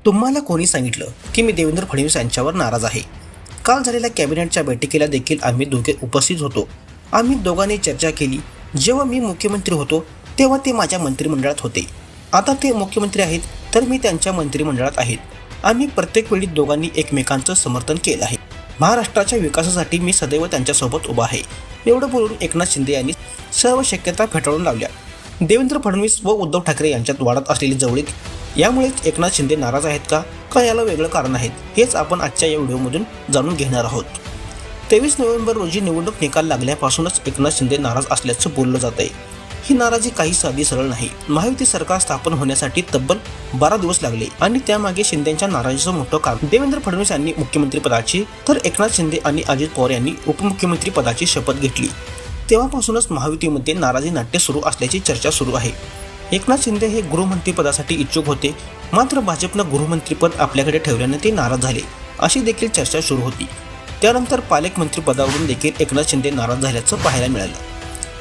तुम्हाला कोणी सांगितलं की मी देवेंद्र फडणवीस यांच्यावर नाराज आहे? काल झालेल्या कॅबिनेटच्या बैठकीला देखील आम्ही दोघे उपस्थित होतो. आम्ही दोघांनी चर्चा केली. जेव्हा मी मुख्यमंत्री होतो तेव्हा ते माझ्या मंत्रिमंडळात होते. आता ते मुख्यमंत्री आहेत तर मी त्यांच्या मंत्रिमंडळात आहेत. आम्ही प्रत्येक वेळी दोघांनी एकमेकांचं समर्थन केलं आहे. महाराष्ट्राच्या विकासासाठी मी सदैव त्यांच्यासोबत उभा आहे. एवढं बोलून एकनाथ शिंदे यांनी सर्व शक्यता फेटाळून लावल्या. देवेंद्र फडणवीस व उद्धव ठाकरे यांच्यात वाढत असलेली जवळीक यामुळेच एकनाथ शिंदे नाराज आहेत का याला वेगळं कारण आहेत हेच आपण आजच्या या व्हिडिओमधून जाणून घेणार आहोत. 23 नोव्हेंबर रोजी निवडणूक निकाल लागल्यापासूनच एकनाथ शिंदे नाराज असल्याचं बोललं जात आहे. ही नाराजी काही साधी सरळ नाही. महायुती सरकार स्थापन होण्यासाठी तब्बल 12 दिवस लागले आणि त्यामागे शिंदेच्या नाराजीचं मोठं कारण देवेंद्र फडणवीस यांनी मुख्यमंत्रीपदाची तर एकनाथ शिंदे आणि अजित पवार यांनी उपमुख्यमंत्री पदाची शपथ घेतली. तेव्हापासूनच महायुतीमध्ये नाराजी नाट्य सुरू असल्याची चर्चा सुरू आहे. एकनाथ शिंदे हे गृहमंत्रीपदासाठी इच्छुक होते, मात्र भाजपनं गृहमंत्रीपद आपल्याकडे ठेवल्याने ते नाराज झाले अशी देखील चर्चा सुरू होती. त्यानंतर पालकमंत्रीपदावरून देखील एकनाथ शिंदे नाराज झाल्याचं पाहायला मिळालं.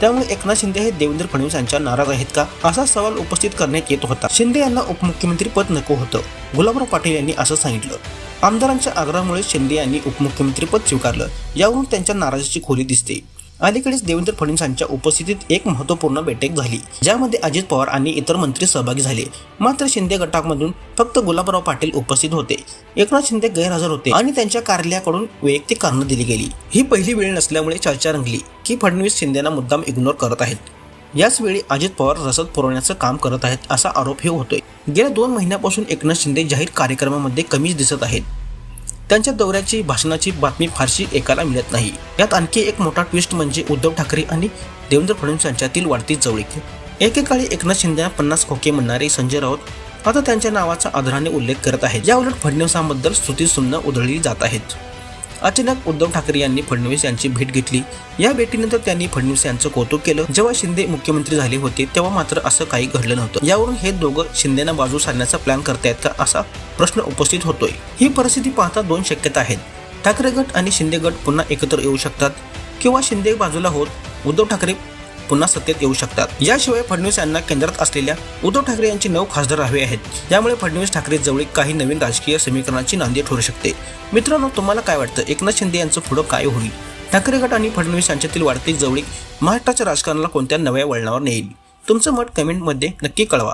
त्यामुळे एकनाथ शिंदे हे देवेंद्र फडणवीस यांच्या नाराज आहेत का असा सवाल उपस्थित करण्यात येत होता. शिंदे यांना उपमुख्यमंत्रीपद नको होतं. गुलाबराव पाटील यांनी असं सांगितलं. आमदारांच्या आग्रहामुळे शिंदे यांनी उपमुख्यमंत्रीपद स्वीकारलं. यावरून त्यांच्या नाराजीची खोली दिसते. अलीकडेच देवेंद्र फडणवीस यांच्या उपस्थितीत एक महत्त्वपूर्ण बैठक झाली, ज्यामध्ये अजित पवार आणि इतर मंत्री सहभागी झाले. मात्र शिंदे गटामधून फक्त गुलाबराव पाटील उपस्थित होते. एकनाथ शिंदे गैरहजर होते आणि त्यांच्या कार्यालयाकडून वैयक्तिक कारणं दिली गेली. ही पहिली वेळ नसल्यामुळे चर्चा रंगली की फडणवीस शिंदेना मुद्दाम इग्नोर करत आहेत. याचवेळी अजित पवार रसद पुरवण्याचं काम करत आहेत असा आरोपही होतोय. गेल्या 2 महिन्यापासून एकनाथ शिंदे जाहीर कार्यक्रमामध्ये कमीच दिसत आहेत. त्यांच्या दौऱ्याची भाषणाची बातमी फारशी ऐकायला मिळत नाही. यात आणखी एक मोठा ट्विस्ट म्हणजे उद्धव ठाकरे आणि देवेंद्र फडणवीस यांच्यातील वाढती जवळीक. एकेकाळी एकनाथ शिंदेना 50 खोके म्हणणारे संजय राऊत आता त्यांच्या नावाचा आदराने उल्लेख करत आहेत. याउलट फडणवीसांबद्दल स्तुतीसुमनं उधळली जात आहेत. अचानक उद्धव ठाकरे यांनी फडणवीस यांची भेट घेतली. या भेटीनंतर त्यांनी फडणवीस यांचं कौतुक केलं. जेव्हा शिंदे मुख्यमंत्री झाले होते तेव्हा मात्र असं काही घडलं नव्हतं. यावरून हे दोघं शिंदेना बाजू सारण्याचा प्लॅन करतायत का असा प्रश्न उपस्थित होतोय. ही परिस्थिती पाहता 2 शक्यता आहेत. ठाकरे गट आणि शिंदे गट पुन्हा एकत्र येऊ शकतात किंवा शिंदे बाजूला होत उद्धव ठाकरे पुन्हा सत्तेत येऊ शकतात. याशिवाय फडणवीस यांना केंद्रात असलेल्या उद्धव ठाकरे यांचे 9 खासदार हवे आहेत. त्यामुळे फडणवीस ठाकरे जवळीक काही नवीन राजकीय समीकरणाची नांदी ठरू शकते. मित्रांनो, तुम्हाला काय वाटतं? एकनाथ शिंदे यांचं पुढं काय होईल? ठाकरे गट आणि फडणवीस यांच्यातील वाढती जवळीक महाराष्ट्राच्या राजकारणाला कोणत्या नव्या वळणावर नेईल? तुमचं मत कमेंटमध्ये नक्की कळवा.